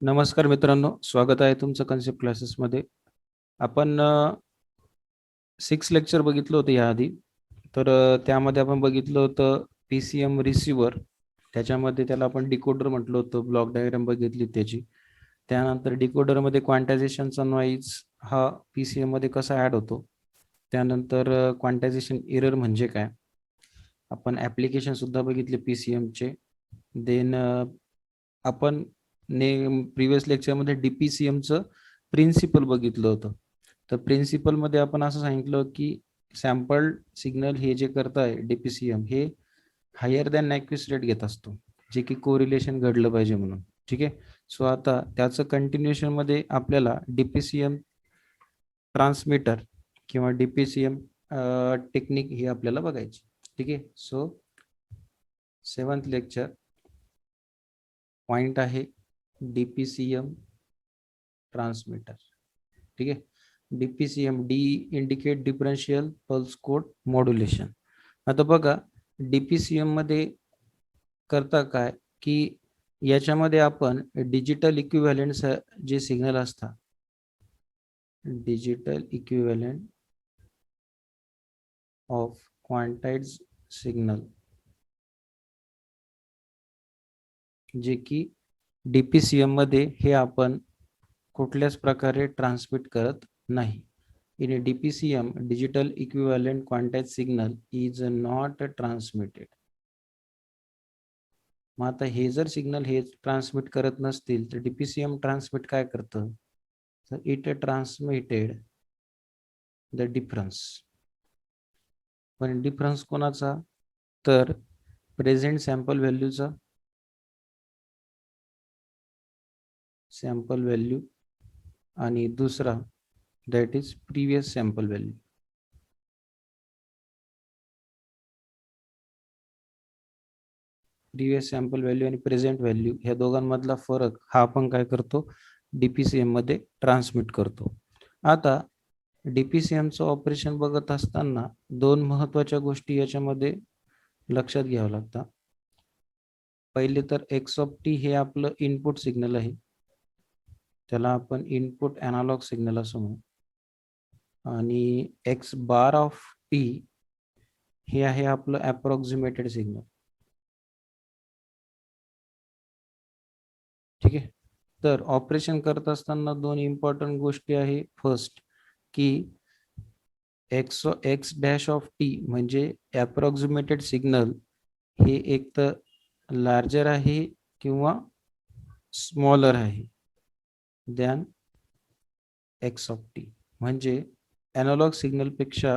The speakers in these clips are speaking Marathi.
नमस्कार मित्रांनो, स्वागत आहे तुमचं कन्सेप्ट क्लासेसमध्ये. आपण 6 लेक्चर बघितलं होतं याआधी. तर त्यामध्ये आपण बघितलं होतं PCM रिसिव्हर. त्याच्यामध्ये त्याला आपण डिकोडर म्हटलं होतं, ब्लॉक डायग्राम बघितली त्याची. त्यानंतर डिकोडरमध्ये क्वांटायझेशनचा नॉईज हा PCM मध्ये कसा ॲड होतो. त्यानंतर क्वांटायझेशन एरर म्हणजे काय, आपण ॲप्लिकेशन सुद्धा बघितले PCMचे. देन आपण प्रिव्हियस लेक्चरमध्ये DPCMचं प्रिन्सिपल बघितलं होतं. तर प्रिन्सिपलमध्ये आपण असं सांगितलं की सॅम्पल सिग्नल हे जे करत आहे DPCM हे हायर दॅन नॅक्विस्ट रेट घेत असतो, जे की कोरिलेशन घडलं पाहिजे म्हणून. ठीक आहे. सो आता त्याचं कंटिन्युएशनमध्ये आपल्याला DPCM ट्रान्समीटर किंवा DPCM टेक्निक ही आपल्याला बघायची. ठीक आहे. सो 7th लेक्चर पॉइंट आहे DPCM ट्रान्समीटर. ठीक आहे. DPCM D indicate differential pulse code modulation. आता बघा DPCM मध्ये करता काय की याच्यामध्ये आपण डिजिटल इक्विव्हॅलेंट जे सिग्नल असतात, digital equivalent of quantized signal, जे की DPCM मध्ये हे आपण कुठल्याच प्रकारे ट्रान्समिट करत नाही. In DPCM digital equivalent quantized signal is not transmitted. मग आता हे जर सिग्नल हे ट्रान्समिट करत नसतील तर DPCM ट्रान्समिट काय करतं, तर इट ट्रान्समिटेड द डिफरन्स. पण डिफरन्स कोणाचा, तर प्रेझेंट सॅम्पल व्हॅल्यूचा, सॅम्पल व्हॅल्यू, आणि दुसरा that is previous sample value. Previous sample value आणि प्रेझेंट व्हॅल्यू ह्या दोघांमधला फरक हा आपण काय करतो, DPCM मध्ये ट्रान्समिट करतो. आता DPCMचं ऑपरेशन बघत असताना दोन महत्वाच्या गोष्टी याच्यामध्ये लक्षात घ्यावं लागतात. पहिले तर एक्स ऑफ टी हे आपलं इनपुट सिग्नल आहे, त्याला आपण इनपुट अनालॉग सिग्नल असं म्हणू. आणि एक्स बार ऑफ टी हे आहे आपलं अप्रॉक्सिमेटेड सिग्नल. ठीक आहे. तर ऑपरेशन करत असताना दोन इम्पॉर्टंट गोष्टी आहे. फर्स्ट की एक्स डॅश ऑफ टी म्हणजे अप्रॉक्सिमेटेड सिग्नल हे एक तर लार्जर आहे किंवा स्मॉलर आहे दॅन एक्स ऑफ टी. म्हणजे अॅनालॉग सिग्नलपेक्षा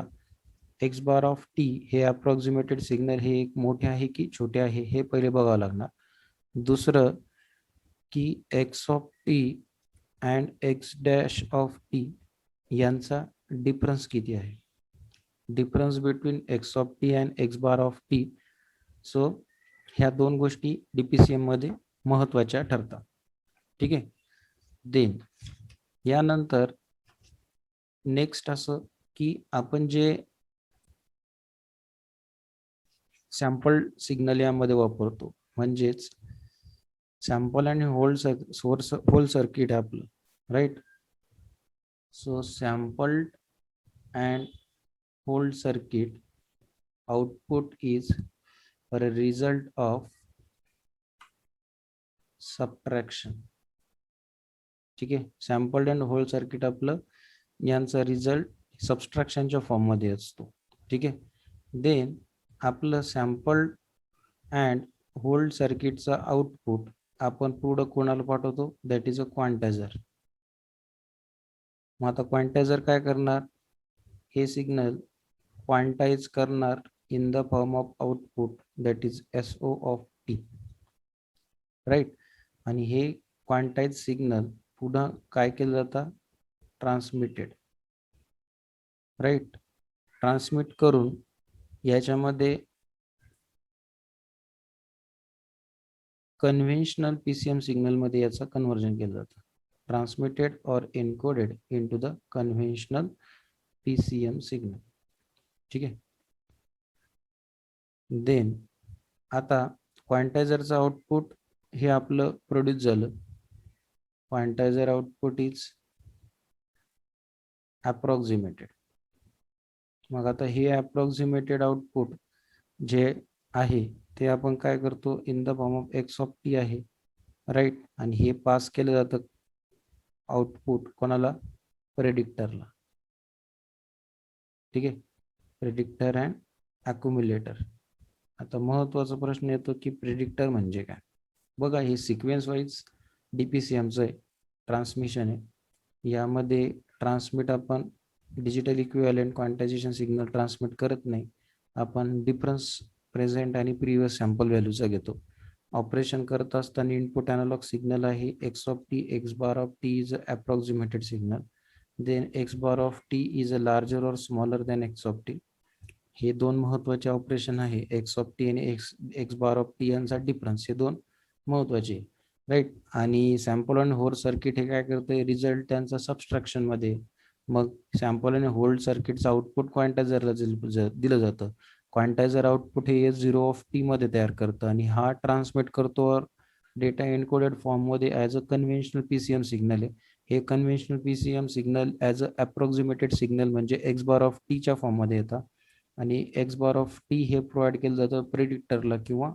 एक्स बार ऑफ टी हे अप्रॉक्सिमेटेड सिग्नल हे एक मोठे आहे की छोटे आहे हे पहिले बघावं लागणार. दुसरं की x of T and x dash of T यांचा डिफरन्स किती आहे, difference between x of T and x bar of T. So ह्या दोन गोष्टी DPCM मध्ये महत्वाच्या ठरतात. ठीक आहे. देन यानंतर नेक्स्ट असं की आपण जे सॅम्पल सिग्नल यामध्ये वापरतो, म्हणजेच सॅम्पल आणि होल सर्किट आहे आपलं, right. So sampled and hold circuit output is a result of subtraction. ठीक आहे. सॅम्पल्ड अँड होल सर्किट आपलं यांचा रिझल्ट सबस्ट्रॅक्शनच्या फॉर्ममध्ये असतो. ठीक आहे. देन आपलं सॅम्पल्ड अँड होल्ड सर्किटचा आउटपुट आपण पुढं कोणाला पाठवतो, दॅट इज अ क्वांटायझर. मग आता क्वांटायझर काय करणार, हे सिग्नल क्वांटाइज करणार in the form of output that is SO of T, right. आणि हे क्वांटाइज सिग्नल पुन्हा काय केलं जातं, ट्रान्समिटेड, राईट. ट्रान्समिट करून याच्यामध्ये कन्व्हेन्शनल PCM सिग्नल मध्ये याचं कन्व्हर्जन केलं जातं, ट्रान्समिटेड और encoded into the conventional PCM signal. ठीक आहे. देन आता क्वांटायझरचं आउटपुट हे आपलं प्रोड्यूस झालं. quantizer output is approximated. मग आता हे अप्रॉक्सिमेटेड आउटपुट जे आहे ते आपण काय करतो, in the form of x of T आहे, राईट. आणि हे पास केलं जातं आउटपुट कोणाला, प्रेडिक्टरला. ठीक आहे, प्रेडिक्टर अँड अक्युम्युलेटर. आता महत्वाचा प्रश्न येतो की प्रेडिक्टर म्हणजे काय. बघा, हे सिक्वेन्स वाईज डीपीसीएमचं आहे, ट्रान्समिशन आहे. यामध्ये ट्रान्समिट आपण digital equivalent quantization signal transmit करत नाही. आपण डिफरन्स प्रेझेंट आणि प्रिव्हियस सॅम्पल व्हॅल्यूचा घेतो. ऑपरेशन करत असताना इनपुट अॅनालॉग सिग्नल आहे X of T. X bar of T is a approximated signal. Then X bar of T is a larger or smaller than X of T. हे दोन महत्वाचे ऑपरेशन आहे. एक्स ऑफ टी आणि एक्स बार ऑफ टी यांचा डिफरन्स, हे दोन महत्वाचे, राईट. आणि सॅम्पल अँड होल्ड सर्किट हे काय करते, रिझल्ट त्यांचा सबस्ट्रॅक्शन मध्ये. मग सॅम्पल आणि होल्ड सर्किटचं आउटपुट क्वांटायझरला दिलं जातं. क्वांटायझर आउटपुट हे S0 ऑफ टी मध्ये तयार करतं आणि हा ट्रान्समिट करतो डेटा एन्कोडेड फॉर्म मध्ये as a conventional PCM signal आहे. हे conventional PCM signal as a approximated signal म्हणजे एक्स बार ऑफ टीच्या फॉर्म मध्ये येतात. आणि एक्स बार ऑफ टी हे प्रोव्हाइड केलं जातं प्रेडिक्टरला किंवा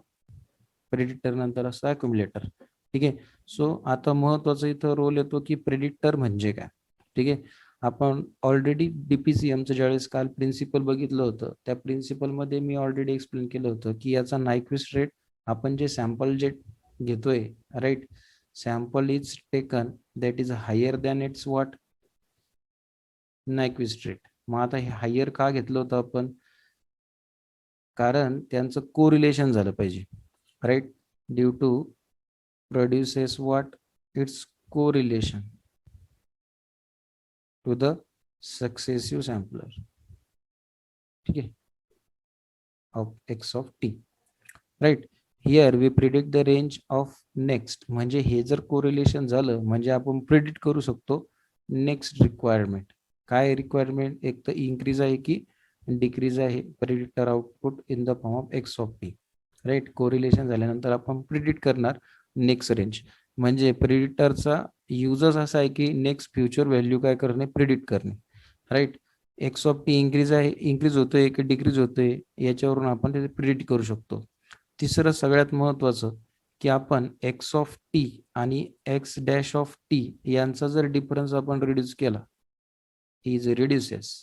प्रेडिक्टर नंतर असतं अक्युम्युलेटर. ठीक आहे. सो आता महत्वाचा इथं रोल येतो की प्रेडिक्टर म्हणजे काय. ठीक आहे, आपण ऑलरेडी डीपीसीएमचं ज्यावेळेस काल प्रिन्सिपल बघितलं होतं, त्या प्रिन्सिपल मध्ये मी ऑलरेडी एक्सप्लेन केलं होतं की याचा नायक्विस्ट रेट, आपण जे सॅम्पल जे घेतोय, right, sample is taken that is higher than its what, Nyquist rate. मग आता हे हायर का घेतलं होतं आपण, कारण त्यांचं कोरिलेशन झालं पाहिजे, right. Due to produces what, its correlation to the successive sampler. ठीक आहे, of x of T, right. Here we predict the range of next. म्हणजे हे जर कोरिलेशन झालं म्हणजे आपण प्रिडिक्ट करू शकतो नेक्स्ट रिक्वायरमेंट. काय रिक्वायरमेंट, एक तर इन्क्रीज आहे की डिक्रीज आहे predictor output in the form of x of T, right. Correlation झाल्यानंतर आपण प्रिडिक्ट करणार नेक्स्ट रेंज. म्हणजे प्रिडिक्टरचा युजच असा आहे की नेक्स्ट फ्युचर व्हॅल्यू काय करणे, प्रिडिक्ट करणे, right. X of t increase आहे, इन्क्रीज होतोय की डिक्रीज होतोय, याच्यावरून आपण ते प्रिडिक्ट करू शकतो. तिसरं सगळ्यात महत्वाचं की आपण एक्स ऑफ टी आणि एक्स डॅश ऑफ टी यांचा जर डिफरन्स आपण रिड्यूस केला, इज रिड्युसेस,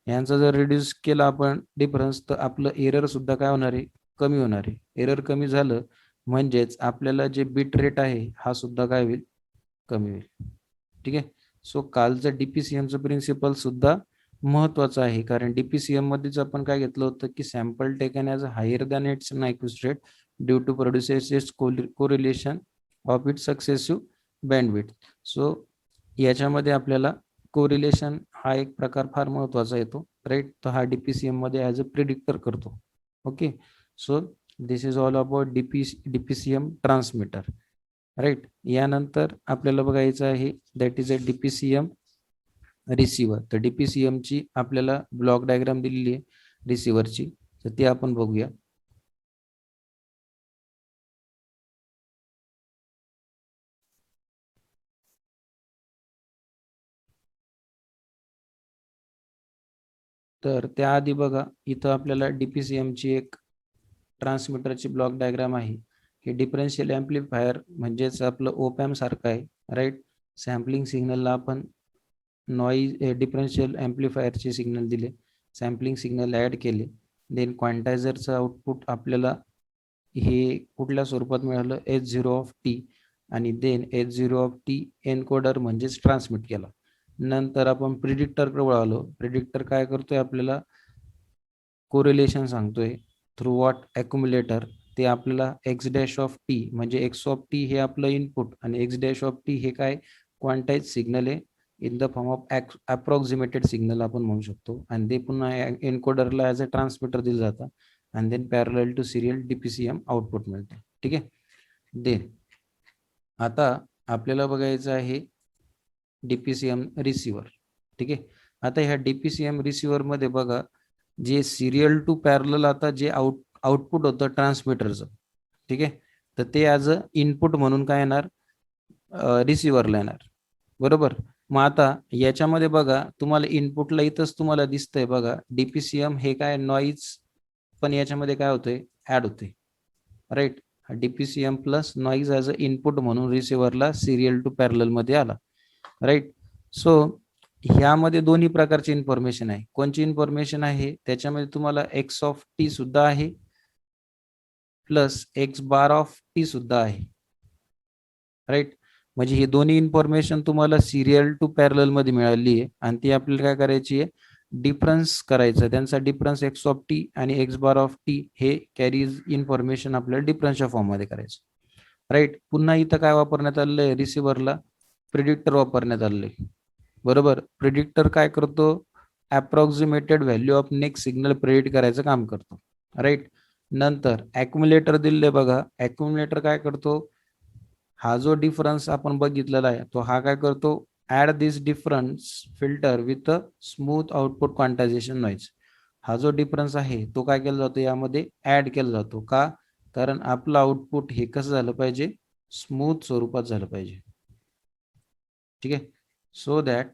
यांचा जर रिड्यूस केला आपण डिफरन्स, तर आपलं एरर सुद्धा काय होणार आहे, कमी होणार आहे. एरर कमी झालं म्हणजेच आपल्याला जे बिट रेट आहे हा सुद्धा काय होईल, कमी होईल. ठीक आहे. सो कालचं डीपीसीएमचं प्रिन्सिपल सुद्धा महत्वाचं आहे, कारण डीपीसीएम मध्येच आपण काय घेतलं होतं की sample taken as higher than its Nyquist rate due to produces its correlation of its successive bandwidth. So याच्यामध्ये आपल्याला कोरिलेशन हा एक प्रकार फार महत्वाचा येतो, राईट. तर हा डीपीसीएम मध्ये ॲज अ प्रिडिक्टर करतो. Okay, so this is all about DPCM transmitter, right. यानंतर आपल्याला बघायचं आहे that is a DPCM receiver. तर डीपीसीएम ची आपल्याला ब्लॉक डायग्राम दिलेली आहे रिसिव्हरची, तर ती आपण बघूया. तर त्याआधी बघा, इथं आपल्याला डीपीसीएम ची एक ट्रान्समीटरची ब्लॉक डायग्राम आहे. हे डिफरन्शियल ॲम्प्लिफायर म्हणजेच आपलं ओपॅम्प सारखं आहे, राईट. सॅम्पलिंग सिग्नलला आपण नॉईज डिफरन्शियल ॲम्प्लिफायरचे सिग्नल दिले, सॅम्पलिंग सिग्नल ॲड केले. देन क्वांटायझरचं आउटपुट आपल्याला हे कुठल्या स्वरूपात मिळालं, H0 ऑफ टी. आणि then H0 of t encoder म्हणजेच ट्रान्समिट केला. नंतर आपण प्रिडिक्टरकडे वळालो. प्रिडिक्टर काय करतोय, आपल्याला कोरिलेशन सांगतोय थ्रू व्हॉट, अक्युम्युलेटर. ते आपल्याला एक्स डॅश ऑफ टी म्हणजे एक्स ऑफ टी हे आपलं इनपुट आणि एक्स डॅश ऑफ टी हे काय, क्वांटाइज सिग्नल आहे in the form of approximated signal आपण म्हणू शकतो. आणि ते पुन्हा एनकोडरला ॲज अ ट्रान्समिटर दिलं जातं आणि then parallel to serial DPCM output मिळते. ठीक आहे. देन आता आपल्याला बघायचं आहे डीपीसीएम रिसिव्हर. ठीक आहे. आता ह्या डीपीसीएम रिसिव्हर मध्ये बघा, जे सिरियल टू पॅरलल आता जे आउटपुट होतं ट्रान्समीटरचं, ठीक आहे, तर ते ॲज अ इनपुट म्हणून काय येणार, रिसिव्हरला येणार. बरोबर. मग आता याच्यामध्ये बघा तुम्हाला इनपुटला इथंच तुम्हाला दिसतंय बघा डीपीसीएम हे काय नॉईज पण याच्यामध्ये काय होतंय ऍड होते, right. DPCM plus noise as a input म्हणून रिसिव्हरला सिरियल टू पॅरलल मध्ये आला, राईट. सो ह्यामध्ये दोन्ही प्रकारची इन्फॉर्मेशन आहे. कोणची इन्फॉर्मेशन आहे त्याच्यामध्ये तुम्हाला एक्स ऑफ टी सुद्धा आहे plus x bar of T सुद्धा आहे, राईट. म्हणजे ही दोन्ही इन्फॉर्मेशन तुम्हाला सिरियल टू पॅरलल मध्ये मिळाली आहे आणि ती आपल्याला काय करायची आहे डिफरन्स करायचं. त्यांचा डिफरन्स एक्स ऑफ टी आणि एक्स बार ऑफ टी हे कॅरीज इन्फॉर्मेशन आपल्याला डिफरन्सच्या फॉर्म मध्ये करायचं, राईट. पुन्हा इथं काय वापरण्यात आलेलं आहे रिसिव्हरला प्रिडिक्टर वापरण्यात आलेलं आहे. बरोबर. प्रिडिक्टर काय करतो approximated value of next signal predict करायचं काम करतो, राईट. नंतर ॲक्युम्युलेटर दिले बघा. ॲक्युम्युलेटर काय करतो हा जो डिफरन्स आपण बघितलेला आहे तो हा काय करतो add this difference filter with smooth output quantization noise. हा जो डिफरन्स आहे तो काय केला जातो यामध्ये ऍड केला जातो. का? कारण आपलं आउटपुट हे कसं झालं पाहिजे स्मूथ स्वरूपात झालं पाहिजे, ठीक आहे. सो दॅट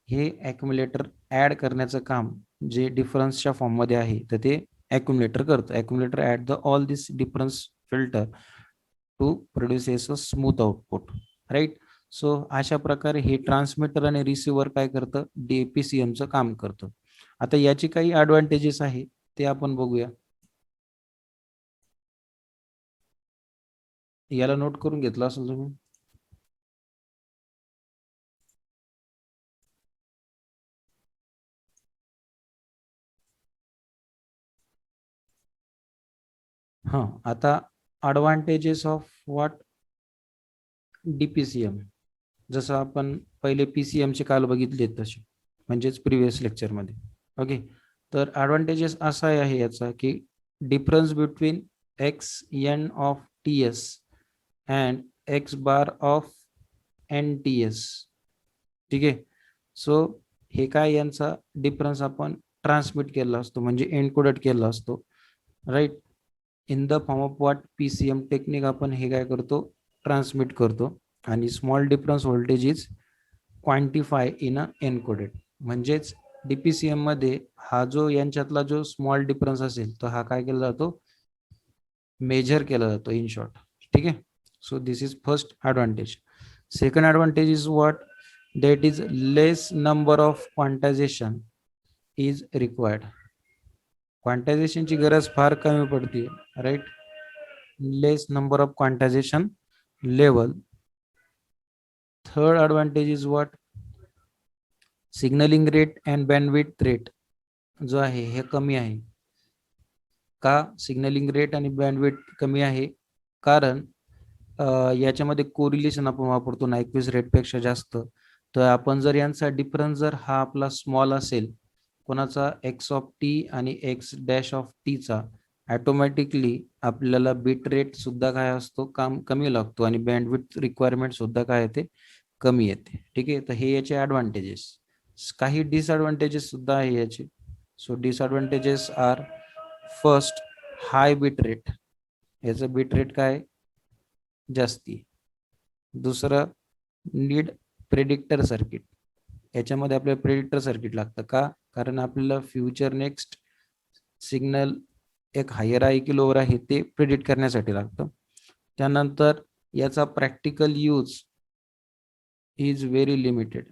हे ॲक्युम्युलेटर ऍड करण्याचं काम जे डिफरन्सच्या फॉर्म मध्ये आहे तर ते ॲक्युम्युलेटर करतं. Accumulator add the all this difference filter to produces a smooth output, right. So अशा प्रकारे हे ट्रान्समीटर आणि रिसिव्हर काय करतं डीपीसीएमचं काम करतं. आता याची काही ऍडव्हान्टेजेस आहे ते आपण बघूया. याला नोट करून घेतलं असेल तुम्ही. हा आता ऍडव्हान्टेजेस ऑफ व्हॉट डीपीसीएम. जसं आपण पहिले पीसीएमचे काल बघितले तसे म्हणजेच प्रिव्हियस लेक्चरमध्ये. ओके. तर ऍडव्हान्टेजेस असा आहे याचा की difference between x n of t s and x bar of n t s, ठीक आहे. सो हे काय यांचा डिफरन्स आपण ट्रान्समिट केला असतो म्हणजे एन्कोडेड केला असतो, right. In the form of what PCM technique आपण हे काय करतो ट्रान्समिट करतो आणि small difference voltage is quantify in a encoded. म्हणजेच डीपीसीएम मध्ये हा जो यांच्यातला जो स्मॉल डिफरन्स असेल तर हा काय केला जातो मेजर केला जातो इन शॉर्ट, ठीक आहे. So this is first advantage. Second advantage is what that is less number of quantization is required. क्वांटायझेशनची गरज फार कमी पडते, right. Less number of quantization level. Third advantage is what signalling rate and bandwidth rate जो आहे हे कमी आहे. का सिग्नलिंग रेट आणि बँडविड्थ कमी आहे कारण याच्यामध्ये कोरिलेशन आपण वापरतो नायक्विस्ट रेटपेक्षा जास्त. तर आपण जर यांचा डिफरन्स जर हा आपला स्मॉल असेल कोणाचा एक्स ऑफ टी आणि एक्स डॅश ऑफ टीचा ऑटोमॅटिकली आपल्याला बिट रेट सुद्धा काय असतो काम कमी लागतो आणि बँडविड्थ रिक्वायरमेंट सुद्धा काय येते कमी येते, ठीक आहे. तर हे याचे ऍडव्हान्टेजेस. काही डिसएडव्हान्टेजेस सुद्धा आहे याचे. सो डिसएडव्हान्टेजेस आर फर्स्ट हाय बिट रेट. याचं बिट रेट काय जास्ती. दुसरं नीड प्रेडिक्टर सर्किट. याच्यामध्ये आपल्याला प्रेडिक्टर सर्किट लागतं. का? कारण आपल्याला फ्युचर नेक्स्ट सिग्नल एक हायर आहे की लोअर आहे ते प्रेडिक्ट करण्यासाठी लागतं. त्यानंतर याचा practical use is very limited,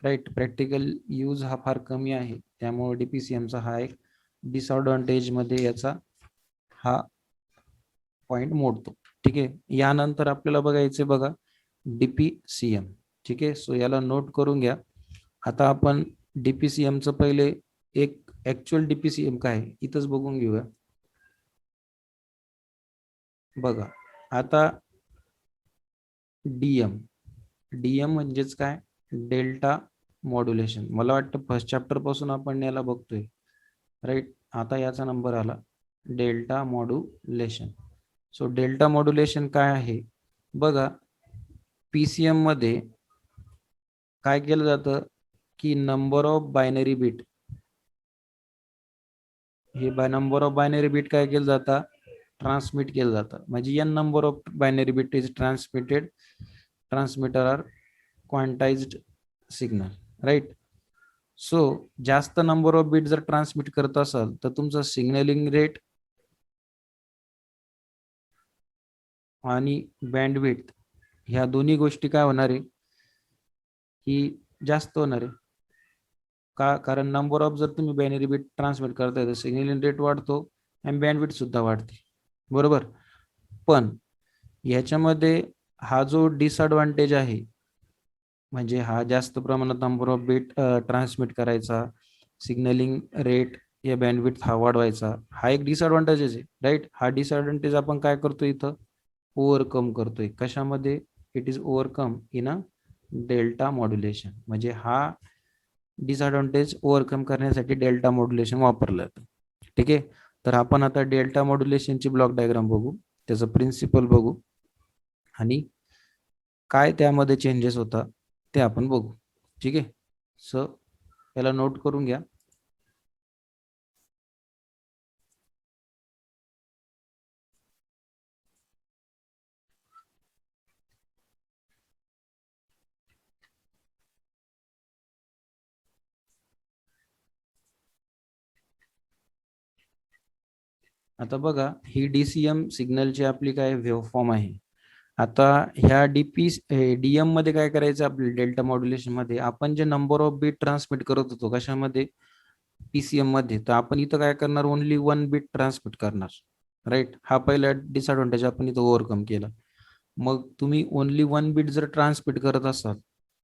right. Practical use हा फार कमी आहे त्यामुळे डीपीसीएमचा हा एक डिसएडव्हान्टेज मध्ये याचा हा पॉइंट मोडतो, ठीक आहे. यानंतर आपल्याला बघायचे बघा डीपीसीएम, ठीक आहे. सो याला नोट करून घ्या. आता आपण डीपीसीएमचं पहिले एक ऍक्च्युअल डीपीसीएम काय इथंच बघून घेऊया. बघा आता डीएम. डीएम म्हणजेच काय डेल्टा मॉड्युलेशन. मला वाटतं फर्स्ट चॅप्टर पासून आपण याला बघतोय, राईट. आता याचा नंबर आला delta modulation. So delta modulation काय आहे बघा. पीसीएम मध्ये काय केलं जातं की नंबर ऑफ बायनरी बीट हे नंबर ऑफ बायनरी बीट काय केलं जातं ट्रान्समिट केलं जातं. म्हणजे n number of binary bit is transmitted, transmitter are quantized signal, right. So जास्त नंबर ऑफ बिट जर ट्रान्समिट करत असाल तर तुमचं सिग्नलिंग रेट आणि बँडविड्थ ह्या दोन्ही गोष्टी काय होणार आहे की जास्त होणार आहे. का? कारण नंबर ऑफ जर तुम्ही बायनरी बिट ट्रान्समिट करताय तर सिग्नलिंग रेट वाढतो आणि बँडविड्थ सुद्धा वाढते, बरोबर. पण याच्यामध्ये हा जो डिसएडव्हान्टेज आहे, म्हणजे हा जास्त प्रमाणात नंबर ऑफ बिट ट्रान्समिट करायचा, सिग्नलिंग रेट या बँडविड्थ हा वाढवायचा, हा एक डिसएडव्हान्टेज आहे, राईट. हा डिसएडव्हान्टेज आपण काय करतो इथं ओव्हरकम करतोय. कशामध्ये? It is overcome in a delta modulation. म्हणजे हा डिसएडव्हान्टेज ओव्हरकम करण्यासाठी डेल्टा मॉड्युलेशन वापरलं जातं. ठीक आहे. तर आपण आता डेल्टा मॉड्युलेशनची ब्लॉक डायग्राम बघू, त्याचं प्रिन्सिपल बघू आणि काय त्यामध्ये चेंजेस होतात ते आपण बघू. ठीक आहे. सो याला नोट करून घ्या. आता बघा, ही डीसीएम सिग्नलची आपली काय वेव्हफॉर्म आहे. आता ह्या डीएम मध्ये काय करायचं आपल्या डेल्टा मॉड्युलेशन मध्ये, आपण जे नंबर ऑफ बीट ट्रान्समिट करत होतो कशामध्ये पीसीएम मध्ये, तर आपण इथं काय करणार ओनली 1 बीट ट्रान्समिट करणार, राईट. हा पहिला डिसएडव्हान्टेज आपण इथं ओव्हरकम केला. मग तुम्ही ओनली 1 बीट जर ट्रान्समिट करत असाल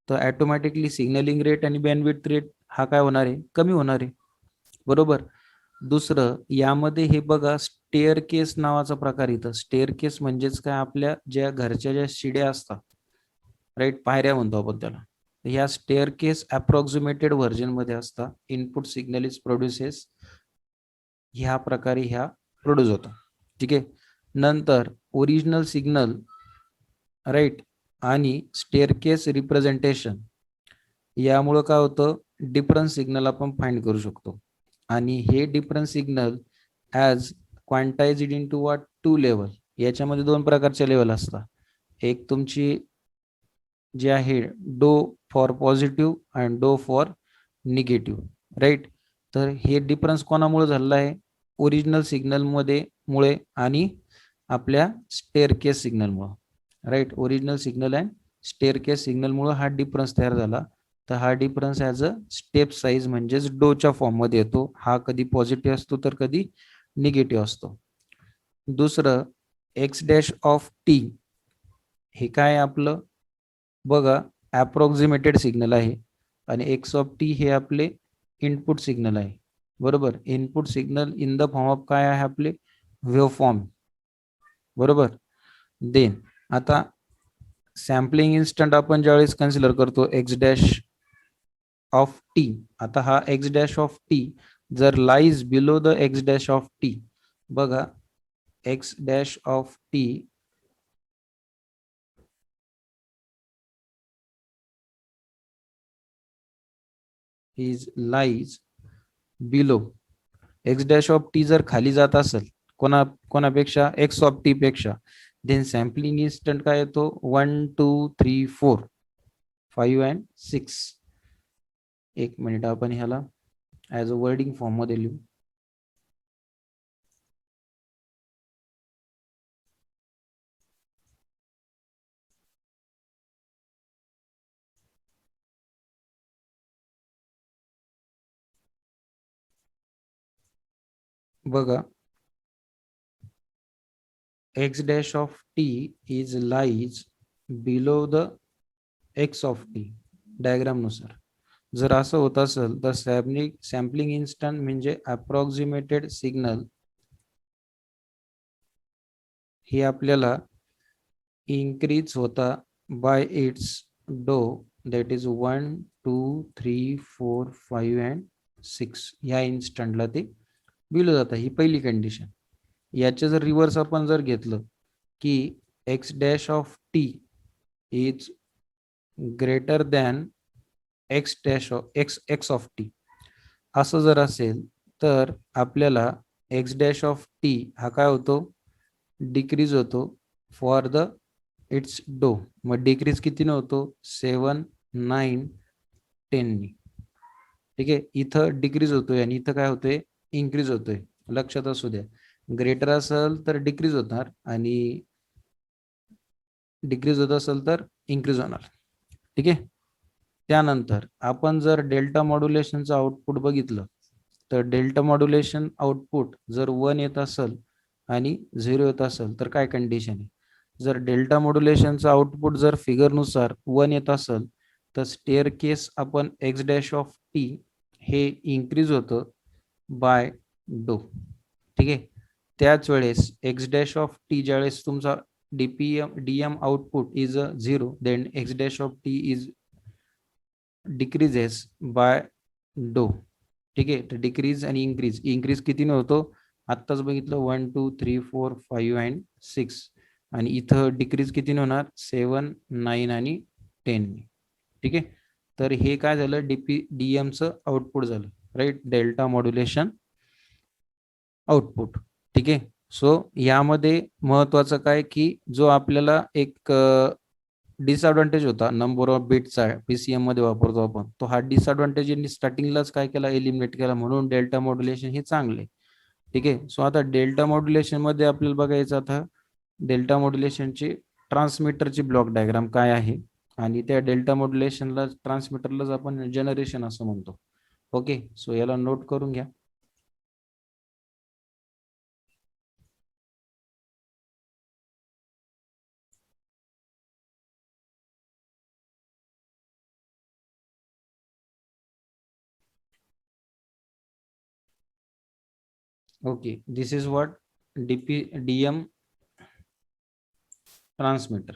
तर ऑटोमॅटिकली सिग्नलिंग रेट आणि बँडविड्थ रेट हा काय होणार आहे कमी होणार आहे, बरोबर. दुसरं यामध्ये हे बघा स्टेअर केस नावाचा प्रकार येतं. स्टेअर केस म्हणजेच काय, आपल्या ज्या घरच्या ज्या शिड्या असतात, राईट, पायऱ्या म्हणतो आपण त्याला, ह्या स्टेअर केस अप्रॉक्सिमेटेड व्हर्जन मध्ये असतात. इनपुट सिग्नल इज प्रोड्युसेस ह्या प्रकारे ह्या प्रोड्यूस होतात. ठीक आहे. नंतर ओरिजिनल सिग्नल, राईट, आणि स्टेअर केस रिप्रेझेंटेशन यामुळं काय होतं डिफरन्स सिग्नल आपण फाइंड करू शकतो. आणि हे difference signal as quantized into what 2 level. याच्यामध्ये 2 प्रकारचे लेवल असतात. एक तुमची जी आहे डो फॉर पॉझिटिव्ह अँड डो फॉर निगेटिव्ह, राईट. तर हे डिफरन्स कोणामुळे झालेला आहे ओरिजिनल सिग्नल मध्ये मुळे आणि आपल्या स्टेअरकेस सिग्नलमुळे, right. Original signal and staircase सिग्नलमुळे हा डिफरन्स तयार झाला. तर हा difference as a step size म्हणजेच डोच्या फॉर्म मध्ये येतो. हा कधी पॉझिटिव्ह असतो तर कधी निगेटिव्ह असतो. दुसरं एक्स डॅश ऑफ टी, हे काय आपलं बघा अप्रॉक्सिमेटेड सिग्नल आहे आणि एक्स ऑफ टी हे आपले इनपुट सिग्नल आहे, बरोबर. Input signal in the form of काय आहे आपले वेव्हफॉर्म, बरोबर. देन आता सॅम्पलिंग इन्स्टंट आपण ज्यावेळेस कन्सिडर करतो एक्स डॅश ऑफ टी. आता हा एक्स डॅश ऑफ टी जर lies below the X dash of T, बघा X dash of T is lies below X dash of T जर खाली जात असेल कोणापेक्षा एक्स ऑफ टी पेक्षा, देन सॅम्पलिंग इन्स्टंट काय येतो 1 2 3 4 5 अँड 6. एक मिनिट आपण ह्याला ऍज अ वर्डिंग फॉर्म मध्ये लिहू. बघा X dash of T is lies below the x of T diagram नुसार. जर असं होत असेल तर सॅम्पलिंग इन्स्टंट म्हणजे अप्रॉक्सिमेटेड सिग्नल हे आपल्याला इन्क्रीज होता बाय इट्स डो, दॅट इज 1 2 3 4 5 अँड 6. ह्या इन्स्टंटला ते बिलो जातं. ही पहिली कंडिशन. याचे जर रिव्हर्स आपण जर घेतलं की x dash of T is greater than x dash of x of T, असं जर असेल तर आपल्याला एक्स डॅश ऑफ टी हा काय होतो डिक्रीज होतो फॉर द इट्स डो. मग डिक्रीज कितीने होतो? 7, 9, 10. ठीक आहे, इथं डिक्रीज होतोय आणि इथं काय होतोय? इन्क्रीज होतोय. लक्षात असू द्या, ग्रेटर असेल तर डिक्रीज होणार आणि डिक्रीज होत असेल तर इन्क्रीज होणार. ठीक आहे. त्यानंतर आपण जर डेल्टा मॉड्युलेशनचं आउटपुट बघितलं तर डेल्टा मॉड्युलेशन आउटपुट जर 1 येत असेल आणि 0 येत असेल तर काय कंडिशन आहे? जर डेल्टा मॉड्युलेशनचं आउटपुट जर फिगरनुसार 1 येत असेल तर स्टेअर केस आपण एक्स डॅश ऑफ टी हे इन्क्रीज होतं बाय डो. ठीक आहे. त्याच वेळेस एक्स डॅश ऑफ टी ज्यावेळेस तुमचा DM output is 0, then x dash of T is decreases by डो. ठीक आहे. तर डिक्रीज आणि इन्क्रीज कितीने होतो? आत्ताच बघितलं 1, 2, 3, 4, 5 अँड 6. आणि इथं डिक्रीज कितीने होणार? 7, 9 आणि 10. ठीक आहे. तर हे काय झालं? डीएमचं आउटपुट झालं, राईट, डेल्टा मॉड्युलेशन आउटपुट. ठीक आहे. सो यामध्ये महत्वाचं काय की जो आपल्याला एक डिसएडव्हान्टेज होता नंबर ऑफ बिटचा पीसीएम मध्ये वापरतो आपण, तो हा डिसएडव्हान्टेज स्टार्टिंगलाच काय केला? एलिमिनेट केला. म्हणून डेल्टा मॉड्युलेशन हे चांगले. ठीक आहे. सो आता डेल्टा मॉड्युलेशन मध्ये आपल्याला बघायचं आता डेल्टा मॉड्युलेशनची ट्रान्समीटरची ब्लॉक डायग्राम काय आहे आणि त्या डेल्टा मॉड्युलेशनला ट्रान्समीटरलाच आपण जनरेशन असं म्हणतो. ओके. सो याला नोट करून घ्या. Okay, this is what DM transmitter.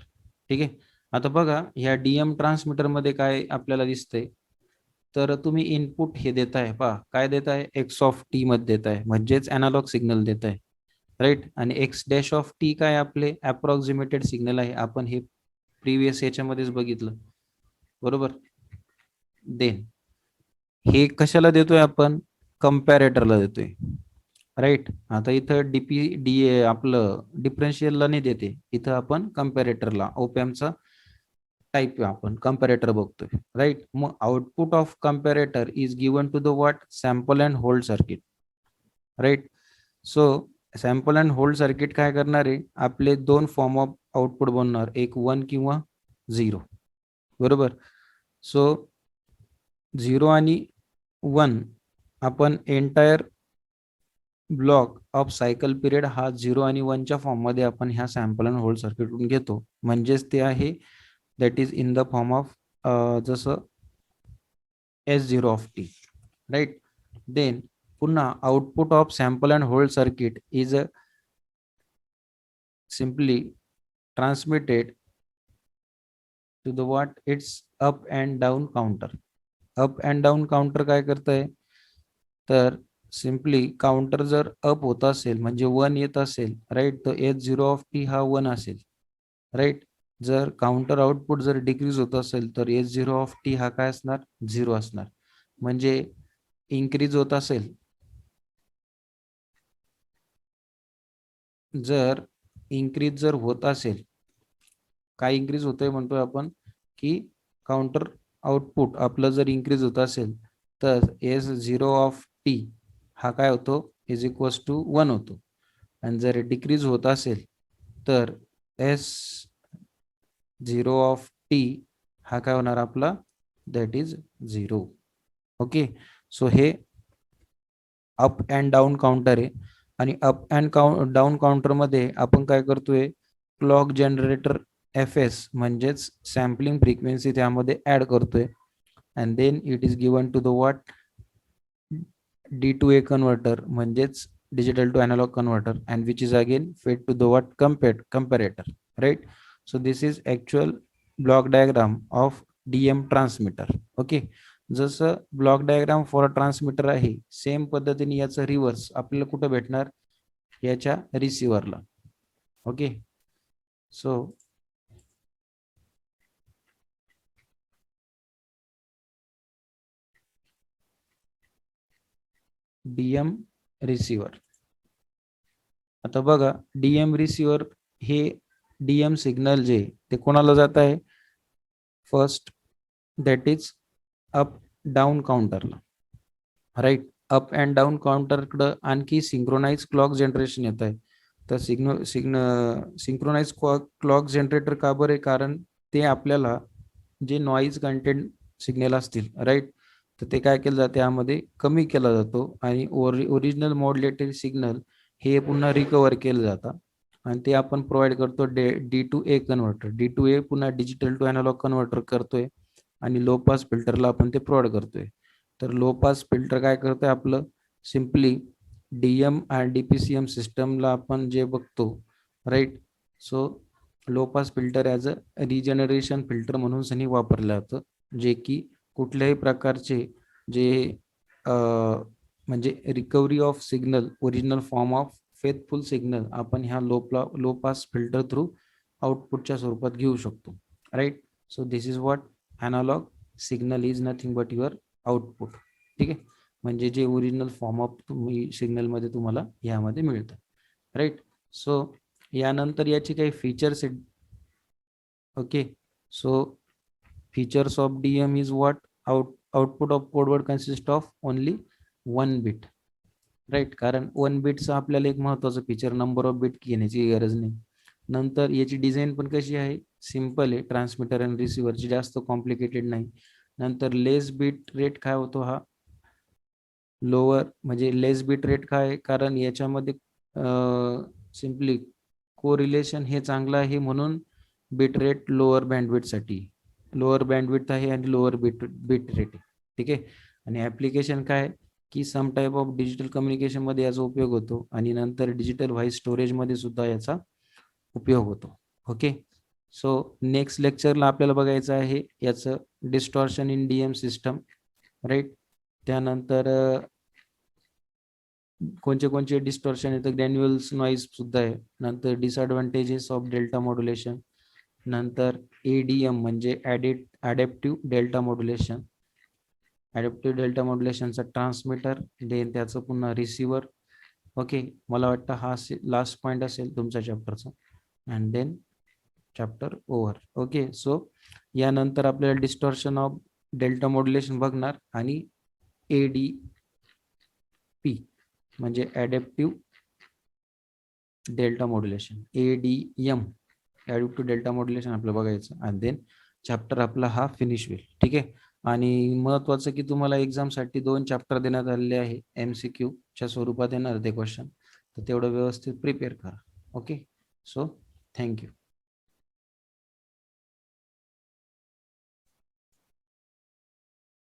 ठीक आहे. आता बघा ह्या डीएम ट्रान्समीटर मध्ये काय आपल्याला दिसतंय? तर तुम्ही इनपुट हे देताय, पहा काय देताय? एक्स ऑफ टी मध्ये देताय, म्हणजेच अनालॉग सिग्नल देताय, राईट. आणि एक्स डॅश ऑफ टी काय आपले अप्रॉक्सिमेटेड सिग्नल आहे. आपण हे प्रिव्हियस याच्यामध्येच बघितलं, बरोबर. देन हे कशाला देतोय आपण? कम्पॅरेटरला देतोय, राईट. आता इथं आपलं डिफरन्शियलला नाही देते, इथं आपण कम्पॅरेटरला ओपॅम्पचा टाईप आपण कम्पॅरेटर बघतोय, राईट. मग output of comparator is given to the what? Sample and hold circuit, right. So sample and hold circuit काय करणार आहे? आपले दोन फॉर्म ऑफ आउटपुट बनणार, एक 1 किंवा 0, बरोबर. सो 0 आणि 1 आपण entire block of cycle period हा 0 आणि 1च्या फॉर्म मध्ये आपण ह्या सॅम्पल अँड होल्ड सर्किटून घेतो, म्हणजेच ते आहे that is in the form of जसं S0 of T, right. Then पुन्हा output of sample and hold circuit is simply transmitted to the what? Its up and down counter. Up and down counter काय करतंय? तर सिम्पली काउंटर जर अप होत असेल म्हणजे 1 येत असेल, राईट, तर S0 ऑफ टी हा 1 असेल, राईट. जर काउंटर आउटपुट जर डिक्रीज होत असेल तर S0 ऑफ टी हा काय असणार? 0 असणार. म्हणजे इन्क्रीज होत असेल, जर इन्क्रीज जर होत असेल, काय इन्क्रीज होतंय म्हणतोय आपण की काउंटर आउटपुट आपलं जर इन्क्रीज होत असेल तर S0 ऑफ टी हा काय होतो? इज इक्वल्स टू 1 होतो. आणि जर डिक्रीज होत असेल तर S0 ऑफ टी हा काय होणार आपला? That is 0. ओके. सो हे अप अँड डाऊन काउंटर आहे आणि अप अँड डाऊन काउंटर मध्ये आपण काय करतोय? क्लॉक जनरेटर एफएस म्हणजेच सॅम्पलिंग फ्रिक्वेन्सी त्यामध्ये ऍड करतोय and then it is given to the what? D2A converter म्हणजेच digital to analog converter and which is again fed to the what? Comparator, right. So this is actual block diagram of DM transmitter. Okay. जसं ब्लॉक डायग्राम फॉर ट्रान्समीटर आहे, सेम पद्धतीने याचं रिव्हर्स आपल्याला कुठं भेटणार? याच्या रिसिव्हरला. ओके. सो डीएम रिसिव्हर, आता बघा डीएम रिसिव्हर हे डीएम सिग्नल जे ते कोणाला जात आहे, first that is up down काउंटरला, राईट. अप अँड डाऊन काउंटरकडं आणखी सिंक्रोनाइज क्लॉक जनरेशन येत आहे. तर सिंक्रोनाइज क्लॉक जनरेटर का बरे, कारण ते आपल्याला जे नॉईज कंटेंट सिग्नल असतील, राईट, तर ते काय केलं जाते यामध्ये कमी केला जातो आणि ओरिजिनल मॉड्युलेटेड सिग्नल हे पुन्हा रिकवर केलं जातं आणि ते आपण प्रोव्हाइड करतो D to A converter. D to A पुन्हा डिजिटल टू अॅनालॉग कन्व्हर्टर करतोय आणि लो पास फिल्टरला आपण ते प्रोव्हाइड करतोय. तर लो पास फिल्टर काय करतोय आपलं, सिम्पली डीएम आणि डीपीसीएम सिस्टमला आपण जे बघतो, right. So low pass filter as a regeneration filter म्हणून सनी वापरलं जातं, जे की कुठल्याही प्रकारचे जे म्हणजे recovery of signal, original form of faithful signal आपण ह्या लो पास फिल्टर थ्रू आउटपुटच्या स्वरूपात घेऊ शकतो, right. So this is what analogue signal is nothing but your output. ठीक आहे, म्हणजे जे ओरिजिनल फॉर्म ऑफ तुम्ही सिग्नलमध्ये तुम्हाला यामध्ये मिळतं, राईट. सो यानंतर याची काही फीचर्स आहेत. Okay, so features of DM is what, output of codeword consist of only 1 bit, right. कारण 1 बिटचं आपल्याला एक महत्वाचं फीचर, नंबर ऑफ बिट घेण्याची गरज नाही. नंतर याची डिझाईन पण कशी आहे, सिम्पल आहे. ट्रान्समीटर आणि रिसिव्हरची जास्त कॉम्प्लिकेटेड नाही. नंतर लेस बिट रेट काय होतो, हा लोअर म्हणजे लेस बिट रेट काय, कारण याच्यामध्ये सिम्पली कोरिलेशन हे चांगलं आहे म्हणून बिट रेट लोअर बँडविड्थसाठी, लोअर बँडविड्थ आहे आणि लोअर बिट रेट आहे. ठीक आहे, आणि ॲप्लिकेशन काय की सम टाईप ऑफ डिजिटल कम्युनिकेशन मध्ये याचा उपयोग होतो आणि नंतर डिजिटल व्हॉइस स्टोरेज मध्ये सुद्धा याचा उपयोग होतो. ओके, सो नेक्स्ट लेक्चरला आपल्याला बघायचं आहे याचं distortion in DM system, right. त्यानंतर कोणते डिस्टॉर्शन येतं, ग्रॅन्युअल्स नॉईज सुद्धा आहे. नंतर डिसएडव्हान्टेजेस ऑफ डेल्टा मॉड्युलेशन, नंतर एडीएम म्हणजे adaptive delta modulation, adaptive delta मॉड्युलेशनचा ट्रान्समीटर, देन त्याचं पुन्हा रिसिव्हर. ओके, मला वाटतं हा लास्ट पॉईंट असेल तुमच्या चॅप्टरचा and then chapter over. Okay, so यानंतर आपल्याला डिस्टॉर्शन ऑफ डेल्टा मॉड्युलेशन बघणार आणि ADP म्हणजे adaptive delta modulation, ADM adaptive delta modulation आपलं बघायचं आणि देन चॅप्टर आपला हा फिनिश होईल. ठीक आहे, आणि महत्वाचं की तुम्हाला एक्झामसाठी 2 चॅप्टर देण्यात आलेले आहे, MCQ च्या स्वरूपात येणार ते क्वेश्चन, तर तेवढं व्यवस्थित प्रिपेअर करा. Okay, so thank you.